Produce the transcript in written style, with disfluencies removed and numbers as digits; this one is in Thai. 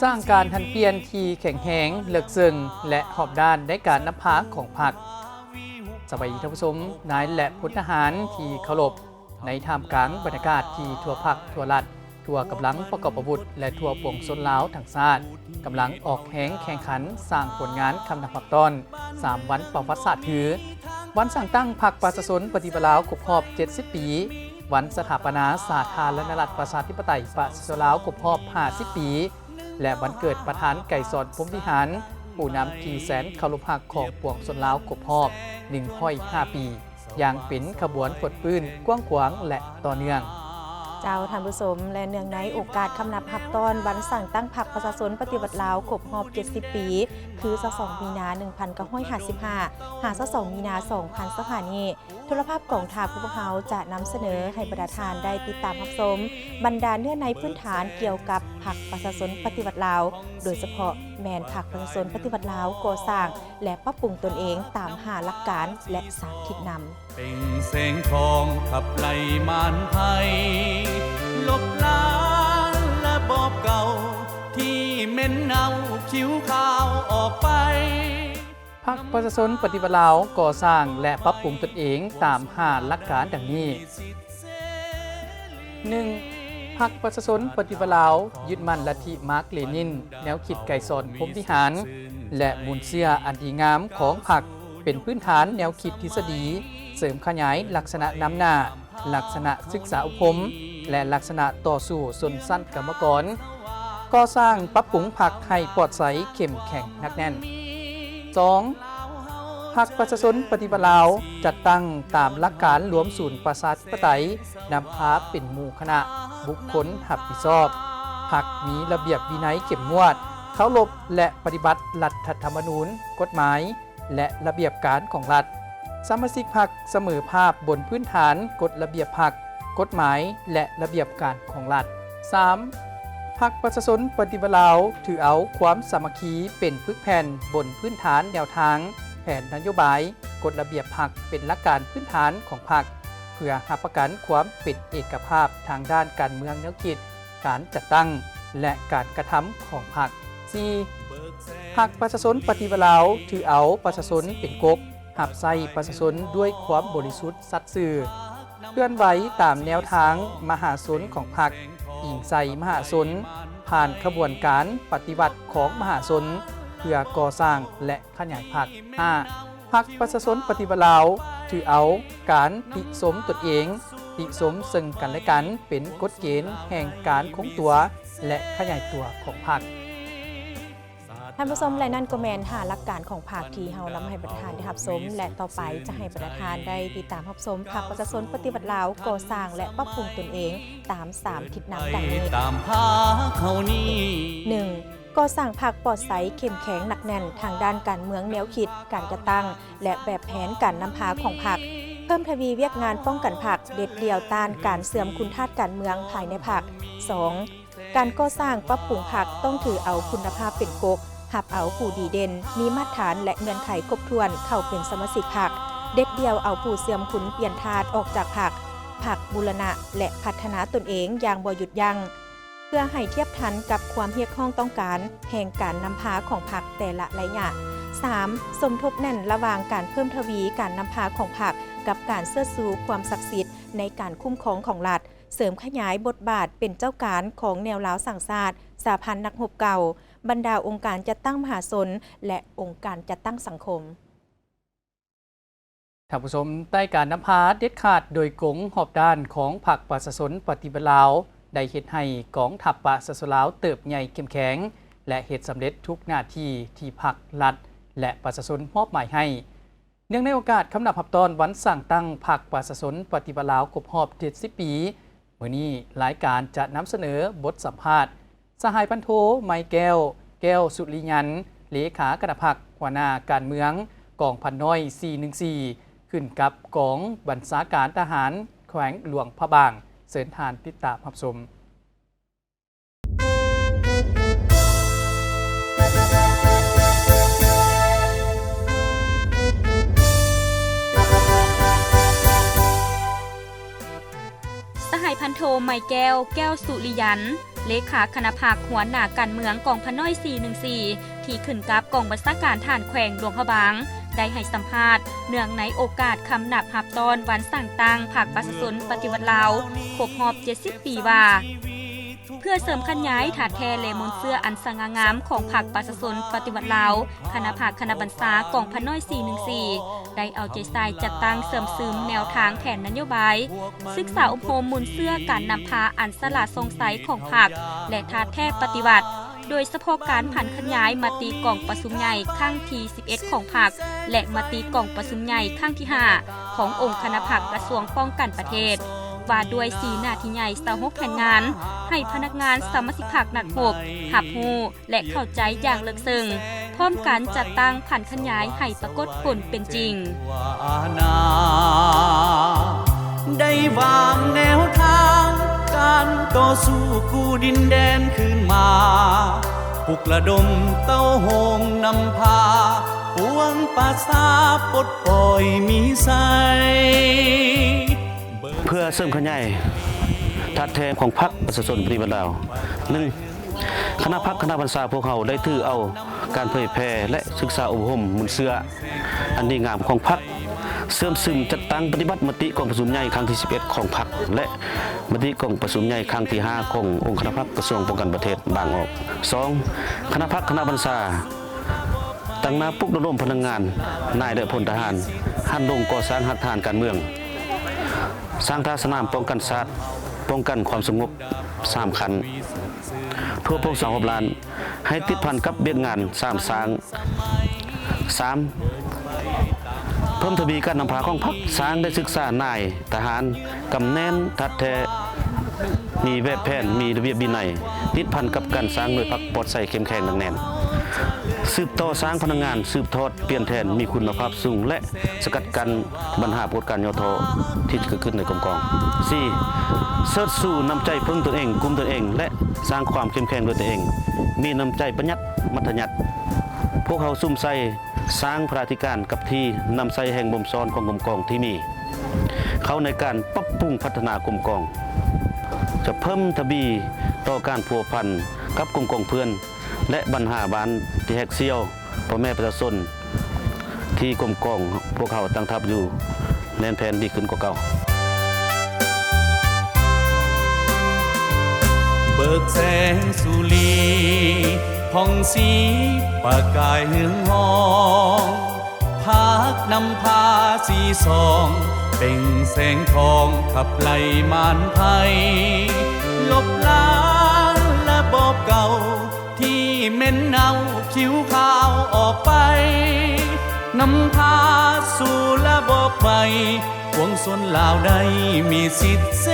สร้างการทันเปลี่ยนที่แข็งแรงเลิกซึ้งและหอบด้านได้การนำพาของพรรคสวัสดีท่านผู้ชมนายและพลทหารที่เคารพในท่ามกลางบรรยากาศที่ทั่วภาคทั่วรัฐทั่วกำลังประกอบอาวุธและทั่วปวงชนลาวทั้งชาติกำลังออกแข่งขันสร้างผลงานคำนำผักต้น3 วันประวัติศาสตร์คือวันสั่งตั้งพรรคประชาชนปฏิบัติลาวครบรอบ70 ปีวันสถาปนาสาธารณรัฐประชาธิปไตยประชาชนลาวครบรอบ50 ปีและวันเกิดประธานไก่สอนพรหมวิหารผู้นำที่แสนเคารพรักของปวงชนลาวครบรอบ105 ปีอย่างเป็นขบวนปลดปื้นกว้างขวางและต่อเนื่องเจ้าท่านผู้ชมและเนื่องในโอกาสคำนับหับตอนวันสั่งตั้งพรรคประชาชนปฏิบัติลาวครบรอบ70 ปีคือ22 มีนา 1955 22 มีนา 2025 นี้โทรภาพกองทัพพวกเขาจะนำเสนอให้ประธานได้ติดตามรับชมบรรดาเนื้อในพื้นฐานเกี่ยวกับพรรคประชาชนปฏิบัติลาวโดยเฉพาะแมนพรรคประชาชนปฏิบัติลาวก่อสร้างและปรับปรุงตนเองตามหาหลักการและสาธิตนำเป็นแสงทองขับไล่มารภัยลบล้างและบอบเก่าที่เม้นเนาคิ้วขาวออกไปพรรคประชาชนปฏิบัติลาวก่อสร้างและปรับปรุงตนเองตาม5 หลักการดังนี้ 1. พรรคประชาชนปฏิบัติลาวยึดมั่นลัทธิมาร์กเลนินแนวคิดไก่สอนพรหมวิหารและมูลเชื่ออันดีงามของพรรคเป็นพื้นฐานแนวคิดทฤษฎีเสริมขยายลักษณะนำหน้าลักษณะศึกษาอุปมและลักษณะต่อสู้ส่วนสั้นกรรมกรก่อสร้างปรับปรุงพรรคให้ปลอดใสเข้มแข็งหนักแน่น 2. พรรคประชาชนปฏิบัติลาวจัดตั้งตามหลักการรวมศูนย์ประชาธิปไตยนำพาเป็นหมู่คณะบุคคลรับผิดชอบพรรคมีระเบียบวินัยเข้มงวดเคารพและปฏิบัติรัฐธรรมนูญกฎหมายและระเบียบการของรัฐสมาชิกพรรคเสมอภาพบนพื้นฐานกฎระเบียบพรรคกฎหมายและระเบียบการของรัฐ 3. พรรคประชาชนปฏิบัติลาวถือเอาความสามัคคีเป็นปึกแผ่นบนพื้นฐานแนวทางแผนนโยบายกฎระเบียบพรรคเป็นหลักการพื้นฐานของพรรคเพื่อรับประกันความเป็นเอกภาพทางด้านการเมืองแนวคิดการจัดตั้งและการกระทำของพรรค 4. พรรคประชาชนปฏิบัติลาวถือเอาประชาชนเป็นกบหับไส้ประชาชนด้วยความบริสุทธิ์สัตย์ซื่อเคลื่อนไหวตามแนวทางมหาชนของพรรคอิงใส่มหาชนผ่านขบวนการปฏิบัติของมหาชนเพื่อก่อสร้างและขยายพรรค 5. พรรคประชาชนปฏิบัติลาวถือเอาการติสมตนเองติสมซึ่งกันและกันเป็นกฎเกณฑ์แห่งการคงตัวและขยายตัวของพรรคท่านผู้ชมและนั่นก็แมนหาหลักการของพรรคที่เฮานำให้ประธานได้รับชมและต่อไปจะให้ประธานได้ติดตามรับชมพรรคประชาชนปฏิบัติลาวก่อสร้างและปรับปรุงตนเองตาม3 ทิศน้ำดังนี้ 1. ก่อสร้างพรรคปลอดใสเข้มแข็งหนักแน่นทางด้านการเมืองแนวคิดการกระตั้งและแบบแผนการนำพาของพรรคเพิ่มทวีเวียกงานป้องกันพรรคเด็ดเดี่ยวต้านการเสื่อมคุณธาตุการเมืองภายในพรรค 2. การก่อสร้างปรับปรุงพรรคต้องถือเอาคุณภาพเป็นกกหับเอาผู้ดีเด่นมีมาตรฐานและเงื่อนไขครบถ้วนเข้าเป็นสมาชิกพรรคเด็ดเดี่ยวเอาผู้เสื่อมคุณเปลี่ยนธาตุออกจากพรรคบูรณะและพัฒนาตนเองอย่างบ่หยุดยั้งเพื่อให้เทียบทันกับความเรียกร้องต้องการแห่งการนำพาของพรรคแต่ละระยะ 3. สมทบแน่นระหว่างการเพิ่มทวีการนำพาของพรรคกับการเสื้อสูความศักดิ์สิทธิ์ในการคุ้มครองของรัฐเสริมขยายบทบาทเป็นเจ้าการของแนวลาวสั่งศาสตร์สหพันธ์นักรบเก่าบรรดาองค์การจัดตั้งมหาชนและองค์การจัดตั้งสังคมท่านผู้ชมใต้การนำพาเด็ดขาดโดยกงหอบด้านของพรรคประชาชนปฏิบัติลาวได้เฮ็ดให้กองทัพประชาชนลาวเติบใหญ่เข้มแข็งและเฮ็ดสำเร็จทุกหน้าที่ที่พรรครัฐและประชาชนมอบหมายให้เนื่องในโอกาสคำนับหับตอนวันสั่งตั้งพรรคประชาชนปฏิบัติลาวครบรอบ70 ปีมื้อนี้รายการจะนำเสนอบทสัมภาษณ์สหายพันโทไมแก้วสุริยันเลขาคณะพรรคหัวหน้าการเมืองกองพันน้อย414ขึ้นกับกองบัญชาการทหารแขวงหลวงพระบางเสริญทานติดตามรับชม สหายพันโทไมแก้วสุริยัน เลขาคณะภาคหัวหน้าการเมืองกองพะน้อย 414 ที่ขึ้นกับกองบัญชาการทหารแขวงหลวงพระบางได้ให้สัมภาษณ์เนื่องในโอกาสคำนับหับตอนวันสั่งตั้งภาคประชาชนปฏิวัติลาวครบรอบ 70 ปีว่าเพื่อเสริมขยายถาดแทเลมนเสื้ออันสง่างามของพรรคประชาชนปฏิวัติลาวคณะภาคคณะบัญชากองพะน้อย 414 ได้เอาใจใส่จัดตั้งเสริมซึมแนวทางแผนนโยบายศึกษาอบรมมุนเสื้อการนำพาอันสละทรงใสของพรรคและถาดแทปฏิวัติโดยเฉพาะการผันขยายมติกองประชุมใหญ่ครั้งที่ 11 ของพรรคและมติกองประชุมใหญ่ครั้งที่ 5 ขององค์คณะพรรคกระทรวงป้องกันประเทศว่าด้วย4หน้าที่ใหญ่26แผนงานให้พนักงานสมาชิกพรรคนักรบหับหูและเข้าใจอย่างลึกซึ้งพร้อมกันจัดตั้งผันขยายให้ปรากฏผลเป็นจริงได้วางแนวทางการต่อสู้กู้ดินแดนคืนมาปลุกระดมเต้าโหงนำพาปวงประสาปลดปล่อยมีใสเพื่อเสริมขยายทัดแทนของพรรคประชาชนปฏิวัติลาว 1. คณะพรรคคณะบัญชาพวกเขาได้ถือเอาการเผยแพร่และศึกษาอบรมมุนเสื้ออันดีงามของพรรคเสริมซึมจัดตั้งปฏิบัติมติกองประชุมใหญ่ครั้งที่ 11 ของพรรคและมติกองประชุมใหญ่ครั้งที่ 5 ขององค์คณะพรรคกระทรวงป้องกันประเทศบางออก 2. คณะพรรคคณะบัญชาตั้งหน้าปลุกระดมพลังงานนายและพลทหารหันลงก่อสร้างหักฐานการเมืองสร้างท่าสนามป้องกันศาสตร์ป้องกันความสงบ3คันทั่วพวก2ล้านให้ติดพันกับเบี้ยงาน3สร้าง 3. เพิ่มทวีการนำพาของพรรคสร้างได้ศึกษานายทหารกำแน่นทัดแท้มีแบบแผนมีระเบียบวินัยติดพันกับการสร้างโดยพรรคปลอดใส่เข้มแข็งหนักแน่นสืบต่อสร้างพลังงานสืบทอดเปลี่ยนแทนมีคุณภาพสูงและสกัดกันปัญหาปรากฏการณ์ย่อท้อที่เกิดขึ้นในกรมกอง 4. เสิร์ชสู่น้ำใจพึ่งตนเองกุมตนเองและสร้างความเข้มแข็งด้วยตนเองมีน้ำใจประหยัดมัธยัติพวกเขาซุ่มใส่สร้างพระธิการกับที่นำใส่แห่งบ่มซ้อนของกรมกองที่มีเขาในการปรับปรุงพัฒนากรมกองจะเพิ่มทวีต่อการพัวพันกับกรมกองเพื่อนและบรรหาบ้านที่แหกเซี่ยวพ่อแม่ประชาชนที่กรมกองพวกเขาตั้งทัพอยู่แน่นแผนดีขึ้นกว่าเก่าเบิกแสงสุรีผ่องสีประกายเฮืองหองพากนำพาสีสองเป่งแสงทองขับไล่มารภัยลบล้างและบอบเก่าที่เหม็นเน่าคิ้วขาวออกไปนำพาสู่ระบบใหม่ปวงชนลาวได้มีสิทธิ์เส